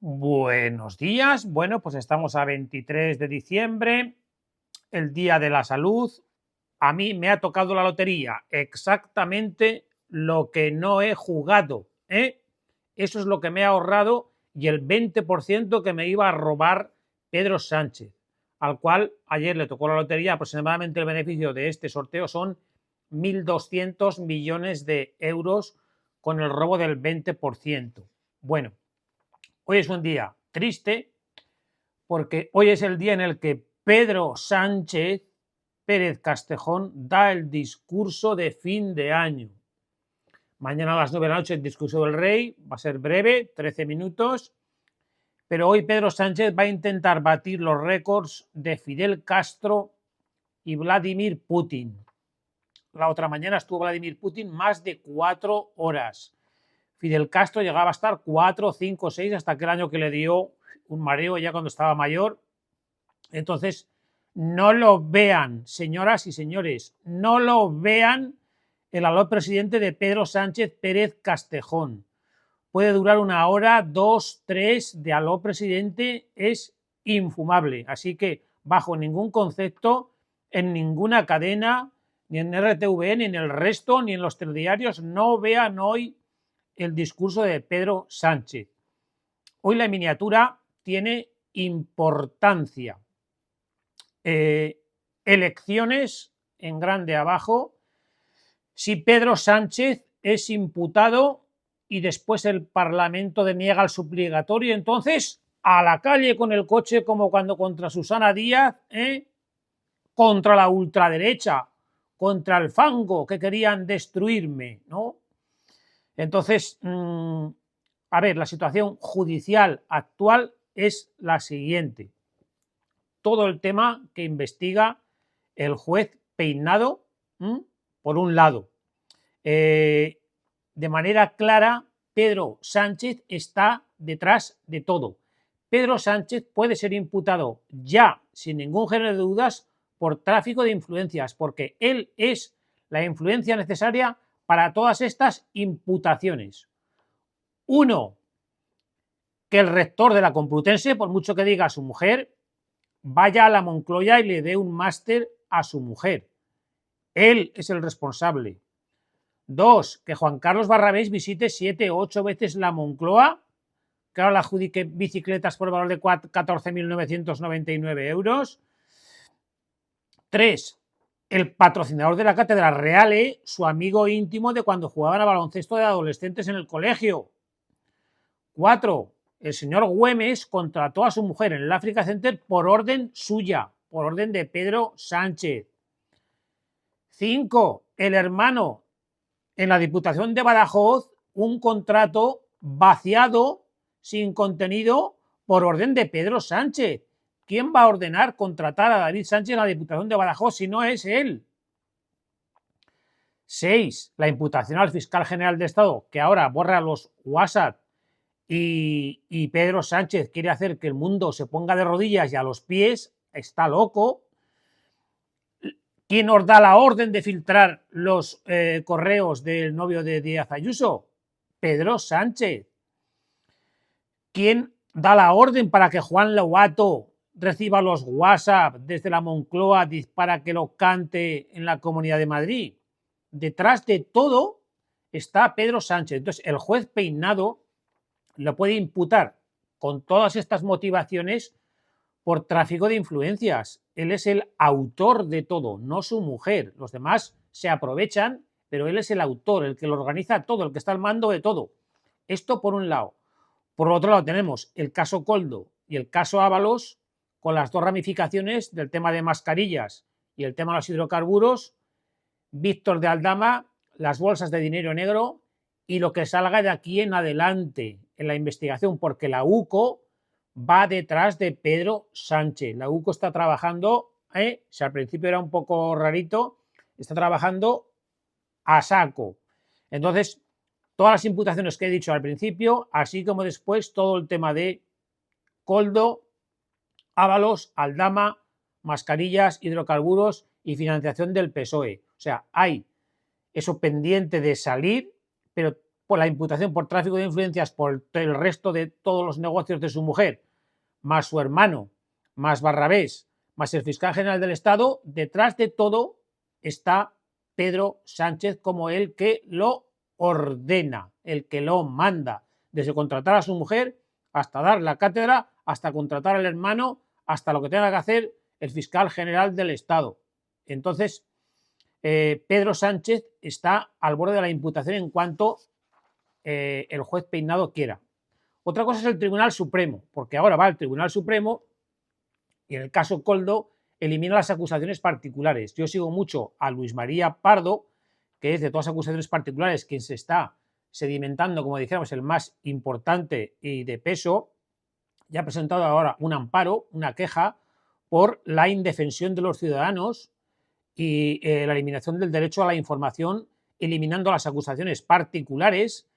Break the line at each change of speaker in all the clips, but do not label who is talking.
Buenos días. Bueno, pues estamos a 23 de diciembre, el Día de la Salud. A mí me ha tocado la lotería, exactamente lo que no he jugado, ¿eh? Eso es lo que me ha ahorrado y el 20% que me iba a robar Pedro Sánchez, al cual ayer le tocó la lotería. Aproximadamente el beneficio de este sorteo son 1.200 millones de euros con el robo del 20%. Bueno, hoy es un día triste porque hoy es el día en el que Pedro Sánchez Pérez Castejón da el discurso de fin de año. Mañana a las 9 de la noche el discurso del rey, va a ser breve, 13 minutos, pero hoy Pedro Sánchez va a intentar batir los récords de Fidel Castro y Vladimir Putin. La otra mañana estuvo Vladimir Putin más de 4 horas. Fidel Castro llegaba a estar 4, 5, 6 hasta aquel año que le dio un mareo ya cuando estaba mayor. Entonces, no lo vean, señoras y señores, no lo vean el aló presidente de Pedro Sánchez Pérez Castejón. Puede durar 1 hora, 2, 3 de aló presidente, es infumable. Así que, bajo ningún concepto, en ninguna cadena, ni en RTV, ni en el resto, ni en los telediarios, no vean hoy el discurso de Pedro Sánchez. Hoy la miniatura tiene importancia. Elecciones en grande abajo. Si Pedro Sánchez es imputado y después el Parlamento deniega el suplicatorio, entonces a la calle con el coche como cuando contra Susana Díaz, contra la ultraderecha, contra el fango que querían destruirme, ¿no? Entonces, a ver, la situación judicial actual es la siguiente. Todo el tema que investiga el juez Peinado, por un lado. De manera clara, Pedro Sánchez está detrás de todo. Pedro Sánchez puede ser imputado ya, sin ningún género de dudas, por tráfico de influencias, porque él es la influencia necesaria para todas estas imputaciones. Uno, que el rector de la Complutense, por mucho que diga a su mujer, vaya a la Moncloa y le dé un máster a su mujer. Él es el responsable. 2, que Juan Carlos Barrabés visite 7 o 8 veces la Moncloa, que ahora le adjudique bicicletas por valor de 14.999 euros. 3, el patrocinador de la Cátedra Reale, su amigo íntimo de cuando jugaban a baloncesto de adolescentes en el colegio. 4, el señor Güemes contrató a su mujer en el Africa Center por orden suya, por orden de Pedro Sánchez. 5, el hermano en la Diputación de Badajoz, un contrato vaciado, sin contenido, por orden de Pedro Sánchez. ¿Quién va a ordenar contratar a David Sánchez en la Diputación de Badajoz si no es él? 6, la imputación al fiscal general de Estado, que ahora borra los WhatsApp y Pedro Sánchez quiere hacer que el mundo se ponga de rodillas y a los pies, está loco. ¿Quién nos da la orden de filtrar los correos del novio de Díaz Ayuso? Pedro Sánchez. ¿Quién da la orden para que Juan Lobato reciba los WhatsApp desde la Moncloa para que lo cante en la Comunidad de Madrid? Detrás de todo está Pedro Sánchez. Entonces, el juez Peinado lo puede imputar con todas estas motivaciones por tráfico de influencias. Él es el autor de todo, no su mujer. Los demás se aprovechan, pero él es el autor, el que lo organiza todo, el que está al mando de todo. Esto por un lado. Por otro lado tenemos el caso Koldo y el caso Ábalos, con las dos ramificaciones del tema de mascarillas y el tema de los hidrocarburos, Víctor de Aldama, las bolsas de dinero negro y lo que salga de aquí en adelante en la investigación, porque la UCO va detrás de Pedro Sánchez. La UCO está trabajando, si al principio era un poco rarito, está trabajando a saco. Entonces, todas las imputaciones que he dicho al principio, así como después todo el tema de Koldo, Ábalos, Aldama, mascarillas, hidrocarburos y financiación del PSOE. O sea, hay eso pendiente de salir, pero por la imputación por tráfico de influencias por el resto de todos los negocios de su mujer, más su hermano, más Barrabés, más el fiscal general del Estado, detrás de todo está Pedro Sánchez como el que lo ordena, el que lo manda, desde contratar a su mujer hasta dar la cátedra, hasta contratar al hermano, hasta lo que tenga que hacer el fiscal general del Estado. Entonces, Pedro Sánchez está al borde de la imputación en cuanto el juez Peinado quiera. Otra cosa es el Tribunal Supremo, porque ahora va el Tribunal Supremo y en el caso Koldo elimina las acusaciones particulares. Yo sigo mucho a Luis María Pardo, que es de todas las acusaciones particulares quien se está sedimentando, como dijéramos, el más importante y de peso. Ya ha presentado ahora un amparo, una queja por la indefensión de los ciudadanos y la eliminación del derecho a la información, eliminando las acusaciones particulares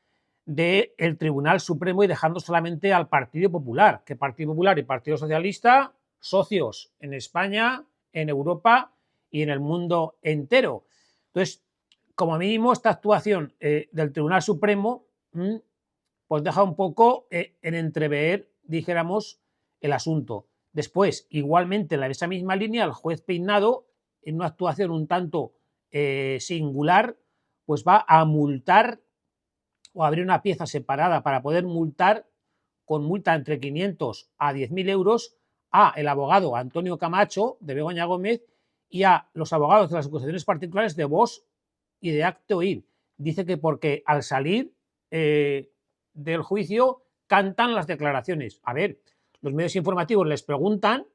del Tribunal Supremo y dejando solamente al Partido Popular, que Partido Popular y Partido Socialista, socios en España, en Europa y en el mundo entero. Entonces, como mínimo, esta actuación del Tribunal Supremo pues deja un poco en entrever, dijéramos, el asunto. Después, igualmente, en esa misma línea, el juez Peinado, en una actuación un tanto singular, pues va a multar o abrir una pieza separada para poder multar con multa entre 500 a 10.000 euros a el abogado Antonio Camacho de Begoña Gómez y a los abogados de las acusaciones particulares de Vox y de Acte Oír. Dice que porque al salir del juicio cantan las declaraciones. A ver, los medios informativos les preguntan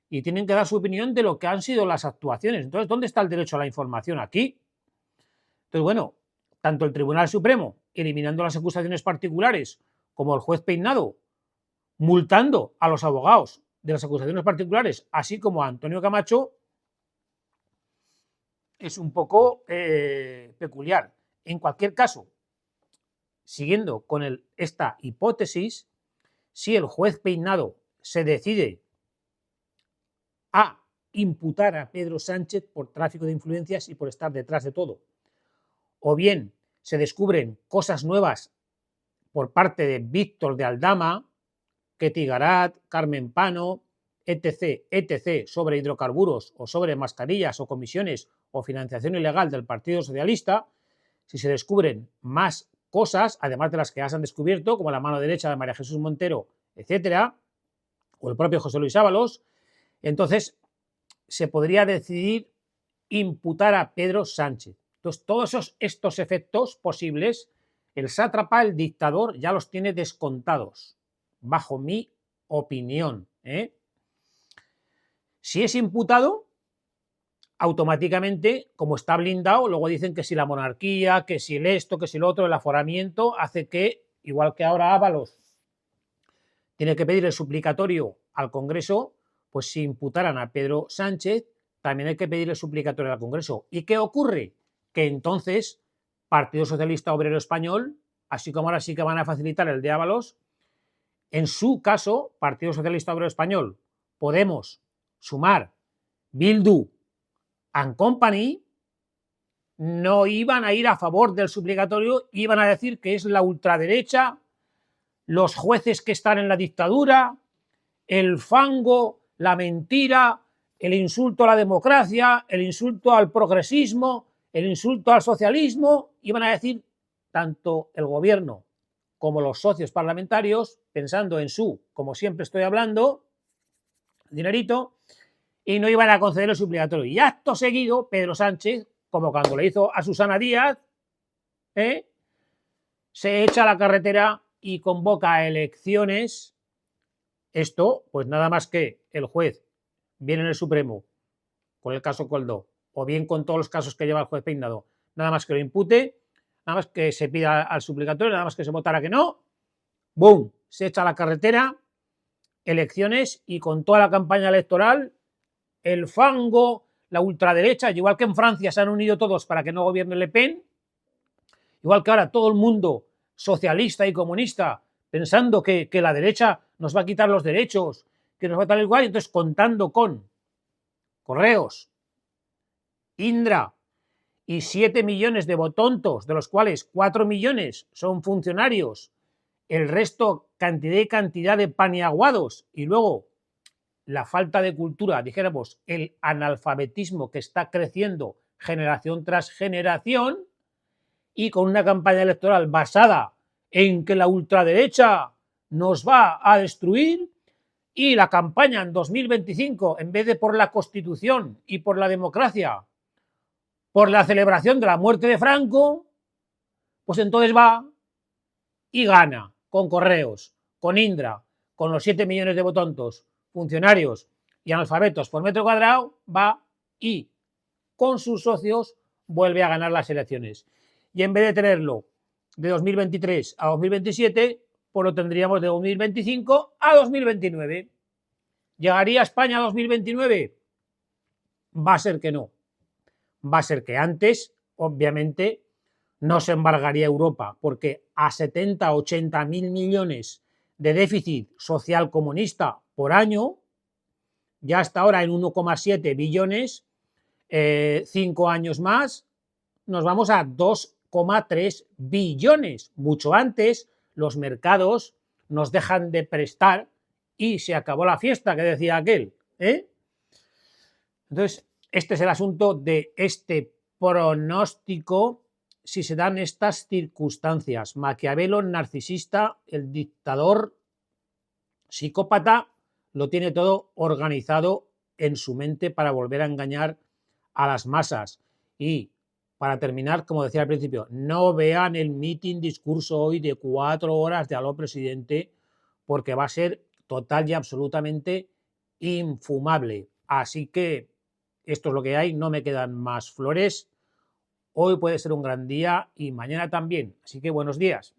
y tienen que dar su opinión de lo que han sido las actuaciones. Entonces, ¿dónde está el derecho a la información aquí? Entonces, bueno, tanto el Tribunal Supremo eliminando las acusaciones particulares como el juez Peinado multando a los abogados de las acusaciones particulares, así como a Antonio Camacho, es un poco peculiar. En cualquier caso, siguiendo con esta hipótesis, si el juez Peinado se decide a imputar a Pedro Sánchez por tráfico de influencias y por estar detrás de todo, o bien se descubren cosas nuevas por parte de Víctor de Aldama, Ketty Garat, Carmen Pano, etc., etc., sobre hidrocarburos o sobre mascarillas o comisiones o financiación ilegal del Partido Socialista, si se descubren más cosas, además de las que ya se han descubierto, como la mano derecha de María Jesús Montero, etcétera, o el propio José Luis Ábalos, entonces se podría decidir imputar a Pedro Sánchez. Entonces, todos estos efectos posibles, el sátrapa, el dictador, ya los tiene descontados, bajo mi opinión. Si es imputado, automáticamente, como está blindado, luego dicen que si la monarquía, que si el esto, que si el otro, el aforamiento, hace que, igual que ahora Ábalos tiene que pedir el suplicatorio al Congreso, pues si imputaran a Pedro Sánchez, también hay que pedir el suplicatorio al Congreso. ¿Y qué ocurre? Que entonces Partido Socialista Obrero Español, así como ahora sí que van a facilitar el de Ábalos, en su caso, Partido Socialista Obrero Español, Podemos, Sumar, Bildu and Company, no iban a ir a favor del suplicatorio, iban a decir que es la ultraderecha, los jueces que están en la dictadura, el fango, la mentira, el insulto a la democracia, el insulto al progresismo, el insulto al socialismo, iban a decir tanto el gobierno como los socios parlamentarios, pensando en su, como siempre estoy hablando, dinerito, y no iban a conceder el suplicatorio. Y acto seguido, Pedro Sánchez, como cuando le hizo a Susana Díaz, se echa a la carretera y convoca elecciones. Esto, pues nada más que el juez viene en el Supremo con el caso Koldo, o bien con todos los casos que lleva el juez Peinado, nada más que lo impute, nada más que se pida al suplicatorio, nada más que se votara que no, ¡boom!, se echa a la carretera, elecciones, y con toda la campaña electoral, el fango, la ultraderecha, igual que en Francia se han unido todos para que no gobierne Le Pen, igual que ahora todo el mundo socialista y comunista pensando que la derecha nos va a quitar los derechos, que nos va a tal igual, entonces contando con Correos, Indra y 7 millones de botontos, de los cuales 4 millones son funcionarios, el resto cantidad de paniaguados, y luego la falta de cultura, dijéramos, el analfabetismo que está creciendo generación tras generación, y con una campaña electoral basada en que la ultraderecha nos va a destruir, y la campaña en 2025, en vez de por la Constitución y por la democracia, por la celebración de la muerte de Franco, pues entonces va y gana con Correos, con Indra, con los 7 millones de botontos, funcionarios y analfabetos por metro cuadrado, va y con sus socios vuelve a ganar las elecciones. Y en vez de tenerlo de 2023 a 2027, pues lo tendríamos de 2025 a 2029. ¿Llegaría España a 2029? Va a ser que no. Va a ser que antes, obviamente, no se embargaría Europa, porque a 70, 80 mil millones de déficit social comunista por año, ya hasta ahora en 1,7 billones, 5 años más, nos vamos a 2,3 billones. Mucho antes, los mercados nos dejan de prestar y se acabó la fiesta, que decía aquel. Entonces, este es el asunto de este pronóstico si se dan estas circunstancias. Maquiavelo, narcisista, el dictador psicópata, lo tiene todo organizado en su mente para volver a engañar a las masas. Y para terminar, como decía al principio, no vean el meeting discurso hoy de 4 horas de aló presidente, porque va a ser total y absolutamente infumable. Así que esto es lo que hay, no me quedan más flores. Hoy puede ser un gran día y mañana también. Así que buenos días.